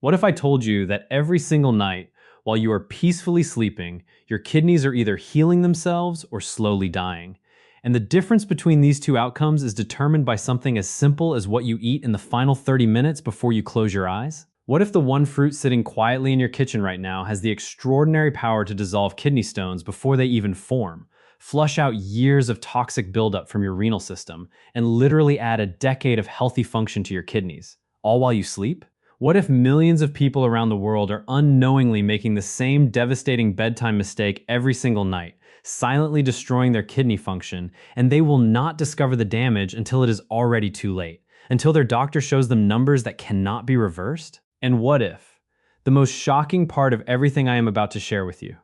What if I told you that every single night, while you are peacefully sleeping, your kidneys are either healing themselves or slowly dying? And the difference between these two outcomes is determined by something as simple as what you eat in the final 30 minutes before you close your eyes? What if the one fruit sitting quietly in your kitchen right now has the extraordinary power to dissolve kidney stones before they even form, flush out years of toxic buildup from your renal system, and literally add a decade of healthy function to your kidneys, all while you sleep? What if millions of people around the world are unknowingly making the same devastating bedtime mistake every single night, silently destroying their kidney function, and they will not discover the damage until it is already too late, until their doctor shows them numbers that cannot be reversed? And what if? The most shocking part of everything I am about to share with you.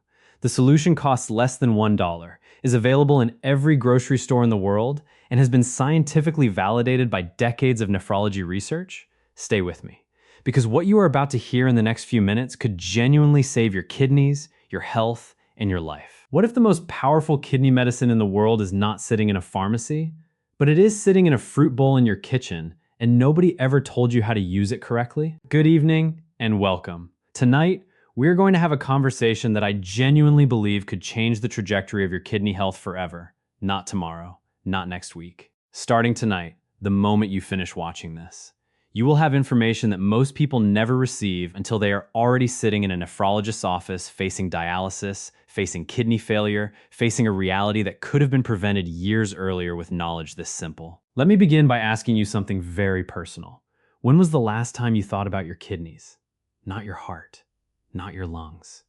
The solution costs less than $1, is available in every grocery store in the world, and has been scientifically validated by decades of nephrology research. Stay with me, because what you are about to hear in the next few minutes could genuinely save your kidneys, your health, and your life. What if the most powerful kidney medicine in the world is not sitting in a pharmacy, but it is sitting in a fruit bowl in your kitchen, and nobody ever told you how to use it correctly? Good evening, and welcome. Tonight, we're going to have a conversation that I genuinely believe could change the trajectory of your kidney health forever. Not tomorrow, not next week. Starting tonight, the moment you finish watching this, you will have information that most people never receive until they are already sitting in a nephrologist's office facing dialysis, facing kidney failure, facing a reality that could have been prevented years earlier with knowledge this simple. Let me begin by asking you something very personal. When was the last time you thought about your kidneys? Not your heart, not your lungs,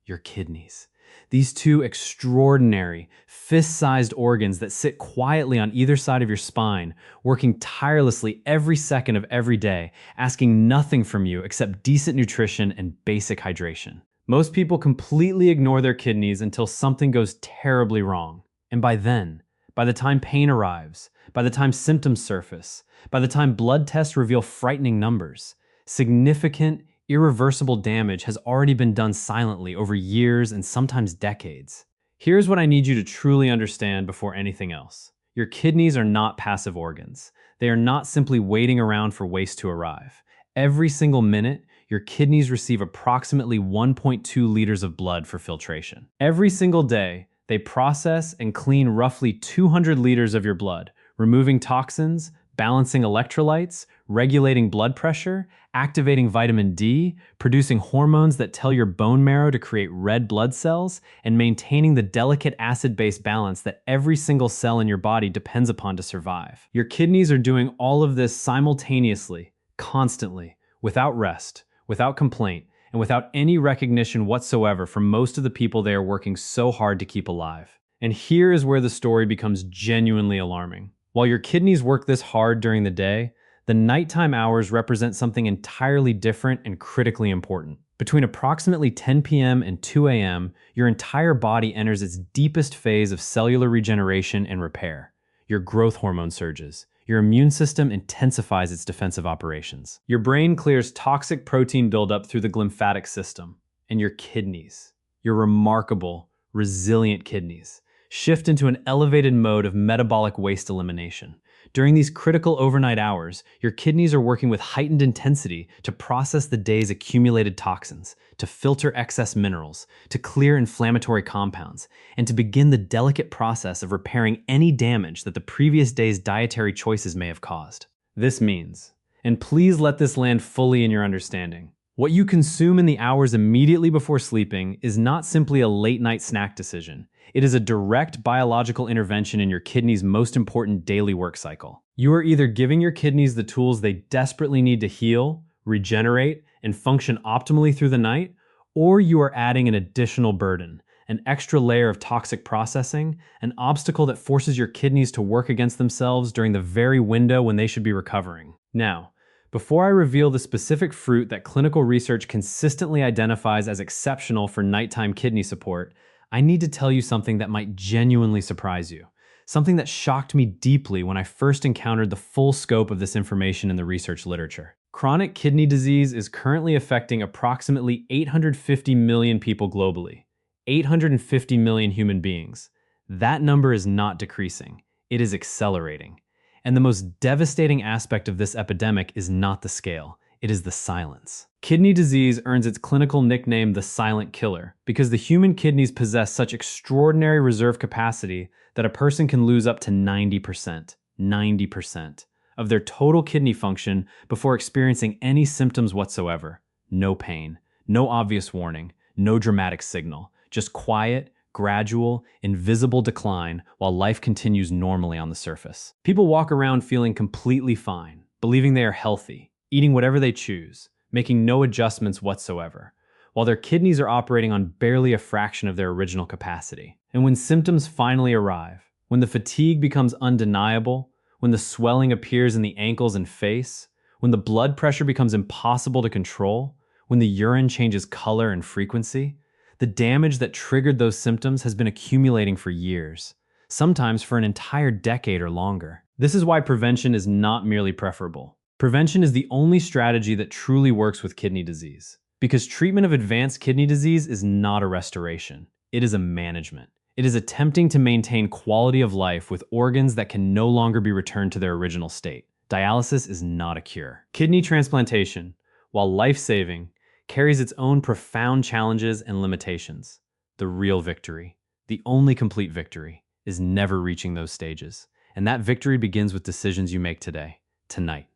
your kidneys. These two extraordinary, fist-sized organs that sit quietly on either side of your spine, working tirelessly every second of every day, asking nothing from you except decent nutrition and basic hydration. Most people completely ignore their kidneys until something goes terribly wrong. And by then, by the time pain arrives, by the time symptoms surface, by the time blood tests reveal frightening numbers, significant, irreversible damage has already been done silently over years and sometimes decades. Here's what I need you to truly understand before anything else. Your kidneys are not passive organs. They are not simply waiting around for waste to arrive. Every single minute, your kidneys receive approximately 1.2 liters of blood for filtration. Every single day, they process and clean roughly 200 liters of your blood, removing toxins, balancing electrolytes, regulating blood pressure, activating vitamin D, producing hormones that tell your bone marrow to create red blood cells, and maintaining the delicate acid-base balance that every single cell in your body depends upon to survive. Your kidneys are doing all of this simultaneously, constantly, without rest, without complaint, and without any recognition whatsoever from most of the people they are working so hard to keep alive. And here is where the story becomes genuinely alarming. While your kidneys work this hard during the day, the nighttime hours represent something entirely different and critically important. Between approximately 10 p.m. and 2 a.m., your entire body enters its deepest phase of cellular regeneration and repair. Your growth hormone surges. Your immune system intensifies its defensive operations. Your brain clears toxic protein buildup through the glymphatic system. And your kidneys, your remarkable, resilient kidneys, shift into an elevated mode of metabolic waste elimination. During these critical overnight hours, your kidneys are working with heightened intensity to process the day's accumulated toxins, to filter excess minerals, to clear inflammatory compounds, and to begin the delicate process of repairing any damage that the previous day's dietary choices may have caused. This means, and please let this land fully in your understanding, what you consume in the hours immediately before sleeping is not simply a late-night snack decision. It is a direct biological intervention in your kidney's most important daily work cycle. You are either giving your kidneys the tools they desperately need to heal, regenerate, and function optimally through the night, or you are adding an additional burden, an extra layer of toxic processing, an obstacle that forces your kidneys to work against themselves during the very window when they should be recovering. Now, before I reveal the specific fruit that clinical research consistently identifies as exceptional for nighttime kidney support, I need to tell you something that might genuinely surprise you. Something that shocked me deeply when I first encountered the full scope of this information in the research literature. Chronic kidney disease is currently affecting approximately 850 million people globally. 850 million human beings. That number is not decreasing. It is accelerating. And the most devastating aspect of this epidemic is not the scale. It is the silence. Kidney disease earns its clinical nickname the silent killer because the human kidneys possess such extraordinary reserve capacity that a person can lose up to 90% of their total kidney function before experiencing any symptoms whatsoever. No pain, no obvious warning, no dramatic signal, just quiet, gradual, invisible decline while life continues normally on the surface. People walk around feeling completely fine, believing they are healthy, eating whatever they choose, making no adjustments whatsoever, while their kidneys are operating on barely a fraction of their original capacity. And when symptoms finally arrive, when the fatigue becomes undeniable, when the swelling appears in the ankles and face, when the blood pressure becomes impossible to control, when the urine changes color and frequency, the damage that triggered those symptoms has been accumulating for years, sometimes for an entire decade or longer. This is why prevention is not merely preferable. Prevention is the only strategy that truly works with kidney disease, because treatment of advanced kidney disease is not a restoration. It is a management. It is attempting to maintain quality of life with organs that can no longer be returned to their original state. Dialysis is not a cure. Kidney transplantation, while life-saving, carries its own profound challenges and limitations. The real victory, the only complete victory, is never reaching those stages. And that victory begins with decisions you make today, tonight,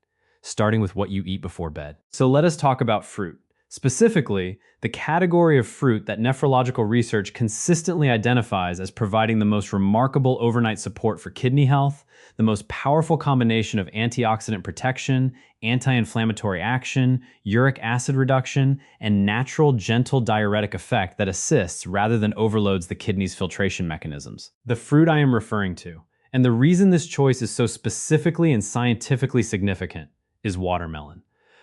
starting with what you eat before bed. So let us talk about fruit. Specifically, the category of fruit that nephrological research consistently identifies as providing the most remarkable overnight support for kidney health, the most powerful combination of antioxidant protection, anti-inflammatory action, uric acid reduction, and natural gentle diuretic effect that assists rather than overloads the kidney's filtration mechanisms. The fruit I am referring to, and the reason this choice is so specifically and scientifically significant, is watermelon.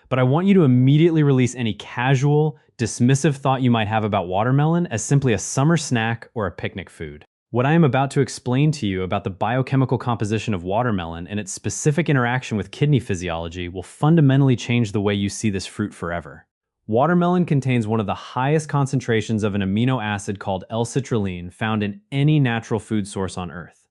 But I want you to immediately release any casual, dismissive thought you might have about watermelon as simply a summer snack or a picnic food. What I am about to explain to you about the biochemical composition of watermelon and its specific interaction with kidney physiology will fundamentally change the way you see this fruit forever. Watermelon contains one of the highest concentrations of an amino acid called L-citrulline found in any natural food source on Earth.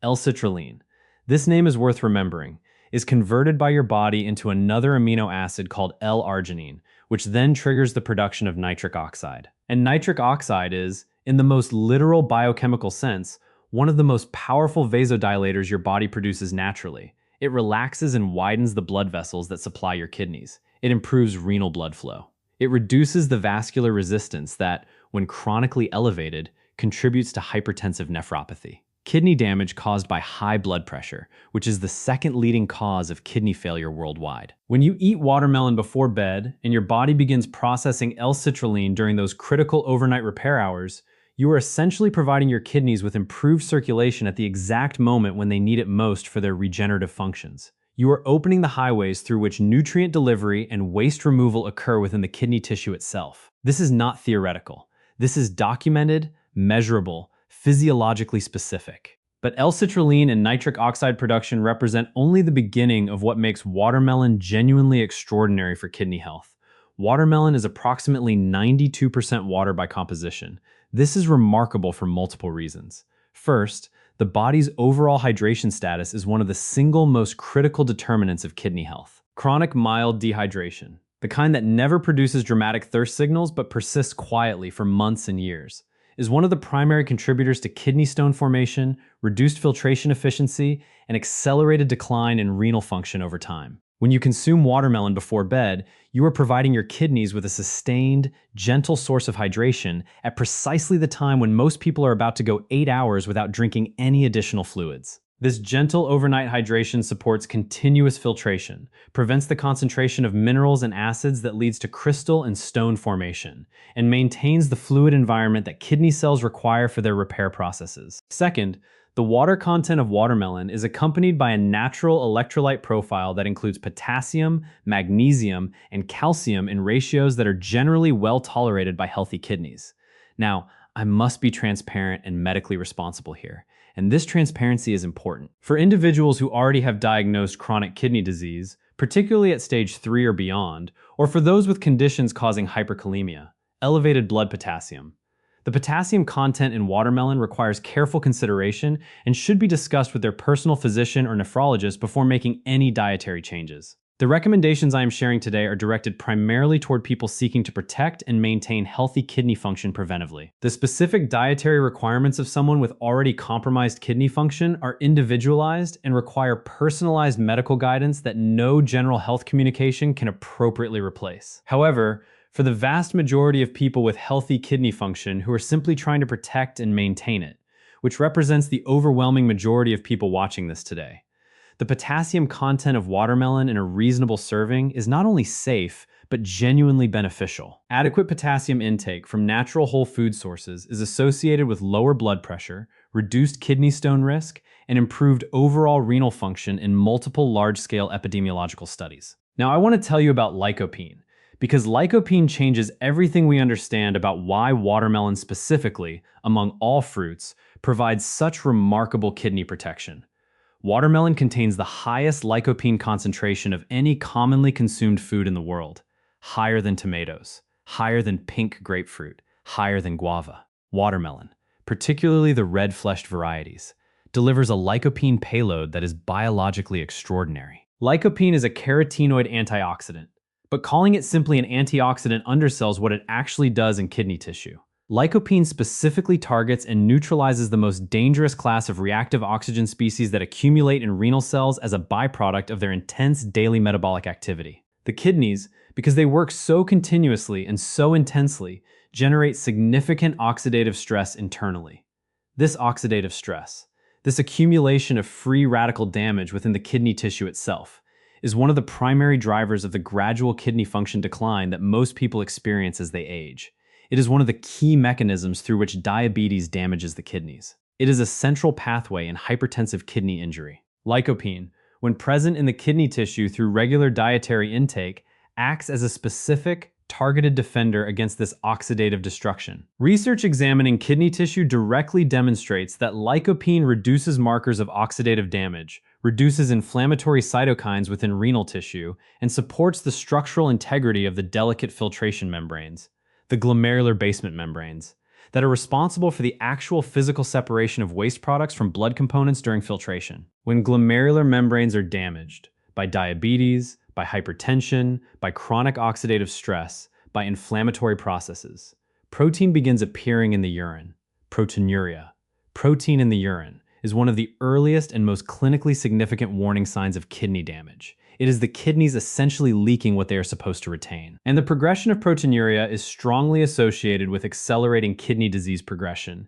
L-citrulline. This name is worth remembering, is converted by your body into another amino acid called L-arginine, which then triggers the production of nitric oxide. And nitric oxide is, in the most literal biochemical sense, one of the most powerful vasodilators your body produces naturally. It relaxes and widens the blood vessels that supply your kidneys. It improves renal blood flow. It reduces the vascular resistance that, when chronically elevated, contributes to hypertensive nephropathy. Kidney damage caused by high blood pressure, which is the second leading cause of kidney failure worldwide. When you eat watermelon before bed and your body begins processing L-citrulline during those critical overnight repair hours, you are essentially providing your kidneys with improved circulation at the exact moment when they need it most for their regenerative functions. You are opening the highways through which nutrient delivery and waste removal occur within the kidney tissue itself. This is not theoretical. This is documented, measurable, physiologically specific. But L-citrulline and nitric oxide production represent only the beginning of what makes watermelon genuinely extraordinary for kidney health. Watermelon is approximately 92% water by composition. This is remarkable for multiple reasons. First, the body's overall hydration status is one of the single most critical determinants of kidney health. Chronic mild dehydration, the kind that never produces dramatic thirst signals but persists quietly for months and years, is one of the primary contributors to kidney stone formation, reduced filtration efficiency, and accelerated decline in renal function over time. When you consume watermelon before bed, you are providing your kidneys with a sustained, gentle source of hydration at precisely the time when most people are about to go 8 hours without drinking any additional fluids. This gentle overnight hydration supports continuous filtration, prevents the concentration of minerals and acids that leads to crystal and stone formation, and maintains the fluid environment that kidney cells require for their repair processes. Second, the water content of watermelon is accompanied by a natural electrolyte profile that includes potassium, magnesium, and calcium in ratios that are generally well tolerated by healthy kidneys. Now, I must be transparent and medically responsible here. And this transparency is important. For individuals who already have diagnosed chronic kidney disease, particularly at stage 3 or beyond, or for those with conditions causing hyperkalemia, elevated blood potassium. The potassium content in watermelon requires careful consideration and should be discussed with their personal physician or nephrologist before making any dietary changes. The recommendations I am sharing today are directed primarily toward people seeking to protect and maintain healthy kidney function preventively. The specific dietary requirements of someone with already compromised kidney function are individualized and require personalized medical guidance that no general health communication can appropriately replace. However, for the vast majority of people with healthy kidney function who are simply trying to protect and maintain it, which represents the overwhelming majority of people watching this today, the potassium content of watermelon in a reasonable serving is not only safe, but genuinely beneficial. Adequate potassium intake from natural whole food sources is associated with lower blood pressure, reduced kidney stone risk, and improved overall renal function in multiple large-scale epidemiological studies. Now, I want to tell you about lycopene, because lycopene changes everything we understand about why watermelon specifically, among all fruits, provides such remarkable kidney protection. Watermelon contains the highest lycopene concentration of any commonly consumed food in the world, higher than tomatoes, higher than pink grapefruit, higher than guava. Watermelon, particularly the red-fleshed varieties, delivers a lycopene payload that is biologically extraordinary. Lycopene is a carotenoid antioxidant, but calling it simply an antioxidant undersells what it actually does in kidney tissue. Lycopene specifically targets and neutralizes the most dangerous class of reactive oxygen species that accumulate in renal cells as a byproduct of their intense daily metabolic activity. The kidneys, because they work so continuously and so intensely, generate significant oxidative stress internally. This oxidative stress, this accumulation of free radical damage within the kidney tissue itself, is one of the primary drivers of the gradual kidney function decline that most people experience as they age. It is one of the key mechanisms through which diabetes damages the kidneys. It is a central pathway in hypertensive kidney injury. Lycopene, when present in the kidney tissue through regular dietary intake, acts as a specific, targeted defender against this oxidative destruction. Research examining kidney tissue directly demonstrates that lycopene reduces markers of oxidative damage, reduces inflammatory cytokines within renal tissue, and supports the structural integrity of the delicate filtration membranes, the glomerular basement membranes, that are responsible for the actual physical separation of waste products from blood components during filtration. When glomerular membranes are damaged by diabetes, by hypertension, by chronic oxidative stress, by inflammatory processes, protein begins appearing in the urine. Proteinuria. Protein in the urine is one of the earliest and most clinically significant warning signs of kidney damage. It is the kidneys essentially leaking what they are supposed to retain. And the progression of proteinuria is strongly associated with accelerating kidney disease progression.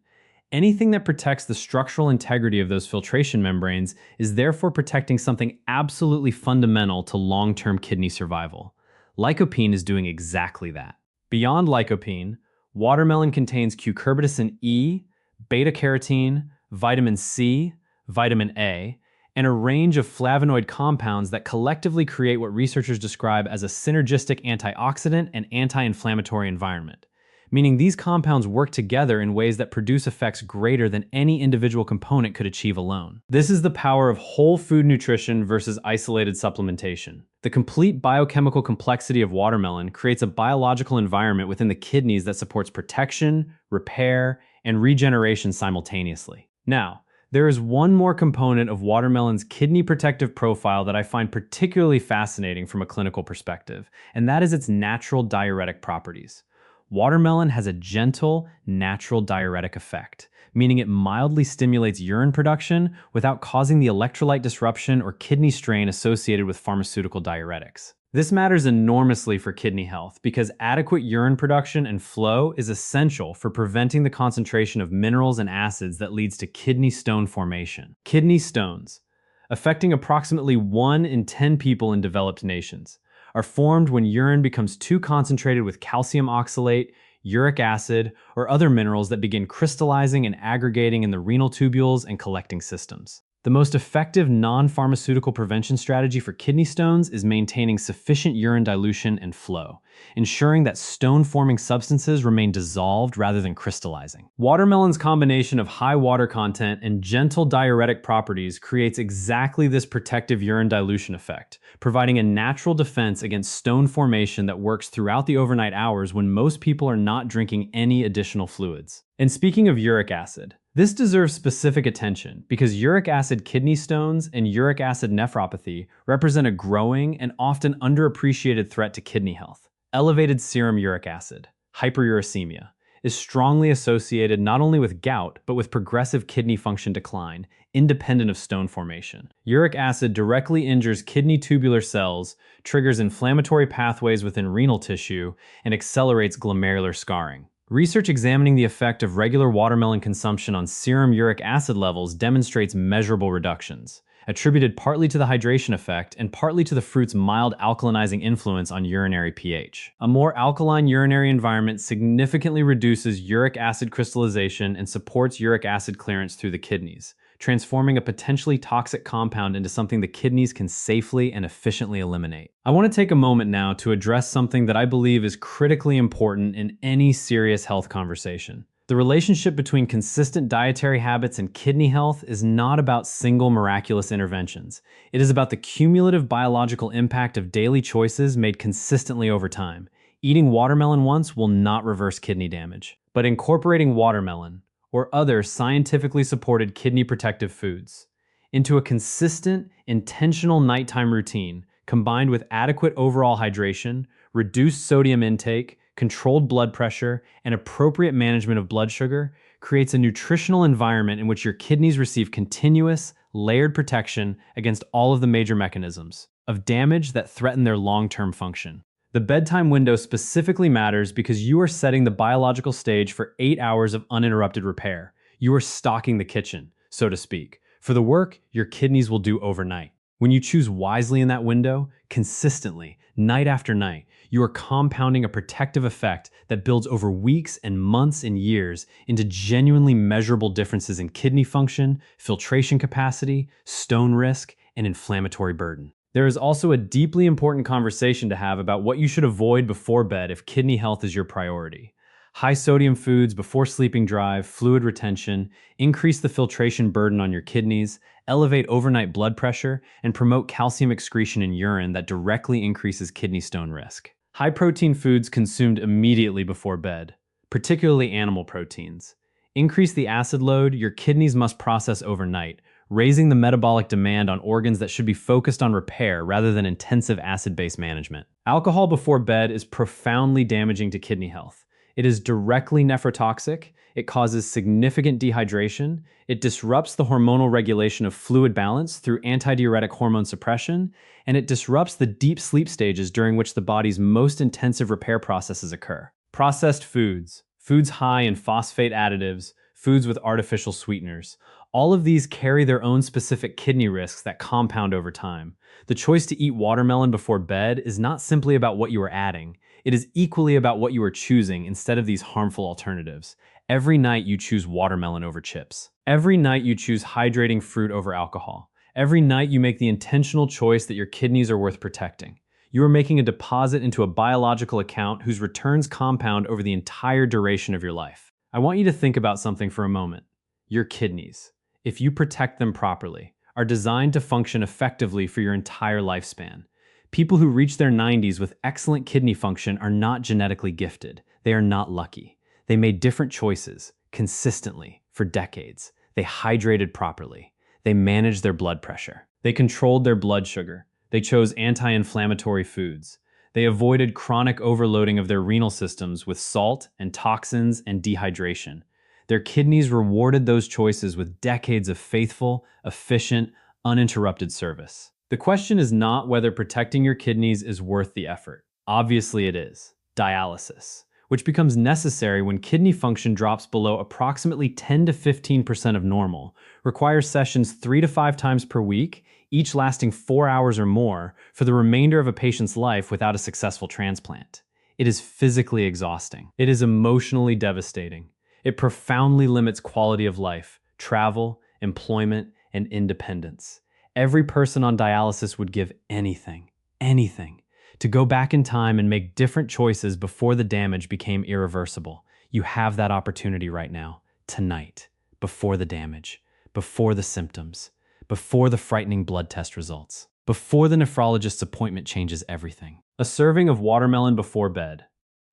Anything that protects the structural integrity of those filtration membranes is therefore protecting something absolutely fundamental to long-term kidney survival. Lycopene is doing exactly that. Beyond lycopene, watermelon contains cucurbitacin E, beta-carotene, vitamin C, vitamin A, and a range of flavonoid compounds that collectively create what researchers describe as a synergistic antioxidant and anti-inflammatory environment, meaning these compounds work together in ways that produce effects greater than any individual component could achieve alone. This is the power of whole food nutrition versus isolated supplementation. The complete biochemical complexity of watermelon creates a biological environment within the kidneys that supports protection, repair, and regeneration simultaneously. Now, there is one more component of watermelon's kidney protective profile that I find particularly fascinating from a clinical perspective, and that is its natural diuretic properties. Watermelon has a gentle, natural diuretic effect, meaning it mildly stimulates urine production without causing the electrolyte disruption or kidney strain associated with pharmaceutical diuretics. This matters enormously for kidney health because adequate urine production and flow is essential for preventing the concentration of minerals and acids that leads to kidney stone formation. Kidney stones, affecting approximately 1 in 10 people in developed nations, are formed when urine becomes too concentrated with calcium oxalate, uric acid, or other minerals that begin crystallizing and aggregating in the renal tubules and collecting systems. The most effective non-pharmaceutical prevention strategy for kidney stones is maintaining sufficient urine dilution and flow, ensuring that stone-forming substances remain dissolved rather than crystallizing. Watermelon's combination of high water content and gentle diuretic properties creates exactly this protective urine dilution effect, providing a natural defense against stone formation that works throughout the overnight hours when most people are not drinking any additional fluids. And speaking of uric acid, This deserves specific attention because uric acid kidney stones and uric acid nephropathy represent a growing and often underappreciated threat to kidney health. Elevated serum uric acid, hyperuricemia, is strongly associated not only with gout, but with progressive kidney function decline, independent of stone formation. Uric acid directly injures kidney tubular cells, triggers inflammatory pathways within renal tissue, and accelerates glomerular scarring. Research examining the effect of regular watermelon consumption on serum uric acid levels demonstrates measurable reductions, attributed partly to the hydration effect and partly to the fruit's mild alkalinizing influence on urinary pH. A more alkaline urinary environment significantly reduces uric acid crystallization and supports uric acid clearance through the kidneys, transforming a potentially toxic compound into something the kidneys can safely and efficiently eliminate. I want to take a moment now to address something that I believe is critically important in any serious health conversation. The relationship between consistent dietary habits and kidney health is not about single miraculous interventions. It is about the cumulative biological impact of daily choices made consistently over time. Eating watermelon once will not reverse kidney damage, but incorporating watermelon, or other scientifically supported kidney protective foods, into a consistent, intentional nighttime routine, combined with adequate overall hydration, reduced sodium intake, controlled blood pressure, and appropriate management of blood sugar, creates a nutritional environment in which your kidneys receive continuous, layered protection against all of the major mechanisms of damage that threaten their long-term function. The bedtime window specifically matters because you are setting the biological stage for 8 hours of uninterrupted repair. You are stocking the kitchen, so to speak, for the work your kidneys will do overnight. When you choose wisely in that window, consistently, night after night, you are compounding a protective effect that builds over weeks and months and years into genuinely measurable differences in kidney function, filtration capacity, stone risk, and inflammatory burden. There is also a deeply important conversation to have about what you should avoid before bed if kidney health is your priority. High sodium foods before sleeping drive fluid retention, increase the filtration burden on your kidneys, elevate overnight blood pressure, and promote calcium excretion in urine that directly increases kidney stone risk. High protein foods consumed immediately before bed, particularly animal proteins, increase the acid load your kidneys must process overnight, raising the metabolic demand on organs that should be focused on repair rather than intensive acid-base management. Alcohol before bed is profoundly damaging to kidney health. It is directly nephrotoxic, it causes significant dehydration, it disrupts the hormonal regulation of fluid balance through antidiuretic hormone suppression, and it disrupts the deep sleep stages during which the body's most intensive repair processes occur. Processed foods, foods high in phosphate additives, foods with artificial sweeteners, all of these carry their own specific kidney risks that compound over time. The choice to eat watermelon before bed is not simply about what you are adding. It is equally about what you are choosing instead of these harmful alternatives. Every night you choose watermelon over chips. Every night you choose hydrating fruit over alcohol. Every night you make the intentional choice that your kidneys are worth protecting. You are making a deposit into a biological account whose returns compound over the entire duration of your life. I want you to think about something for a moment. Your kidneys, if you protect them properly, are designed to function effectively for your entire lifespan. People who reach their 90s with excellent kidney function are not genetically gifted. They are not lucky. They made different choices, consistently, for decades. They hydrated properly. They managed their blood pressure. They controlled their blood sugar. They chose anti-inflammatory foods. They avoided chronic overloading of their renal systems with salt and toxins and dehydration. Their kidneys rewarded those choices with decades of faithful, efficient, uninterrupted service. The question is not whether protecting your kidneys is worth the effort. Obviously it is. Dialysis, which becomes necessary when kidney function drops below approximately 10 to 15% of normal, requires sessions 3 to 5 times per week, each lasting 4 hours or more, for the remainder of a patient's life without a successful transplant. It is physically exhausting. It is emotionally devastating. It profoundly limits quality of life, travel, employment, and independence. Every person on dialysis would give anything, to go back in time and make different choices before the damage became irreversible. You have that opportunity right now, tonight, before the damage, before the symptoms, before the frightening blood test results, before the nephrologist's appointment changes everything. A serving of watermelon before bed.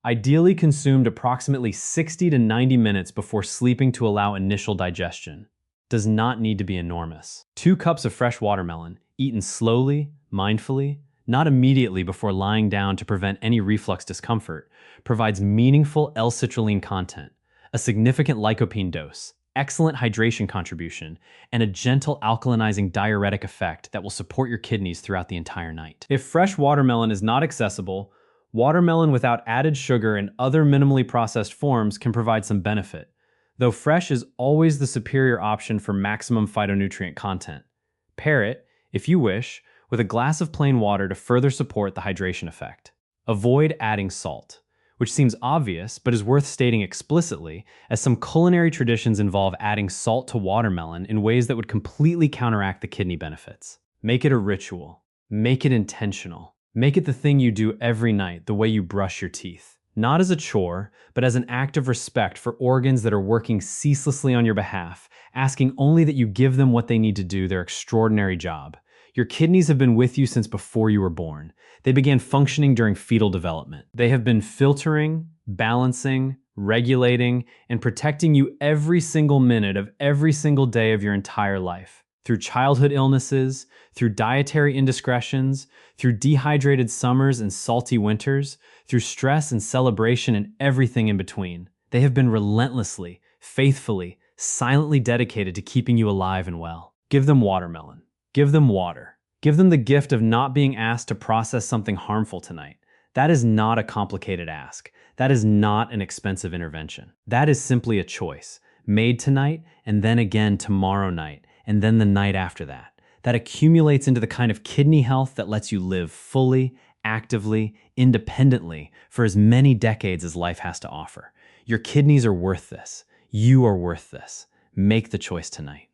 Ideally consumed approximately 60 to 90 minutes before sleeping to allow initial digestion. Does not need to be enormous. 2 cups of fresh watermelon, eaten slowly, mindfully, not immediately before lying down to prevent any reflux discomfort, provides meaningful L-citrulline content, a significant lycopene dose, excellent hydration contribution, and a gentle alkalinizing diuretic effect that will support your kidneys throughout the entire night. If fresh watermelon is not accessible, watermelon without added sugar and other minimally processed forms can provide some benefit, though fresh is always the superior option for maximum phytonutrient content. Pair it, if you wish, with a glass of plain water to further support the hydration effect. Avoid adding salt, which seems obvious but is worth stating explicitly, as some culinary traditions involve adding salt to watermelon in ways that would completely counteract the kidney benefits. Make it a ritual. Make it intentional. Make it the thing you do every night, the way you brush your teeth. Not as a chore, but as an act of respect for organs that are working ceaselessly on your behalf, asking only that you give them what they need to do their extraordinary job. Your kidneys have been with you since before you were born. They began functioning during fetal development. They have been filtering, balancing, regulating, and protecting you every single minute of every single day of your entire life. Through childhood illnesses, through dietary indiscretions, through dehydrated summers and salty winters, through stress and celebration and everything in between. They have been relentlessly, faithfully, silently dedicated to keeping you alive and well. Give them watermelon. Give them water. Give them the gift of not being asked to process something harmful tonight. That is not a complicated ask. That is not an expensive intervention. That is simply a choice, made tonight and then again tomorrow night, and then the night after that. That accumulates into the kind of kidney health that lets you live fully, actively, independently for as many decades as life has to offer. Your kidneys are worth this. You are worth this. Make the choice tonight.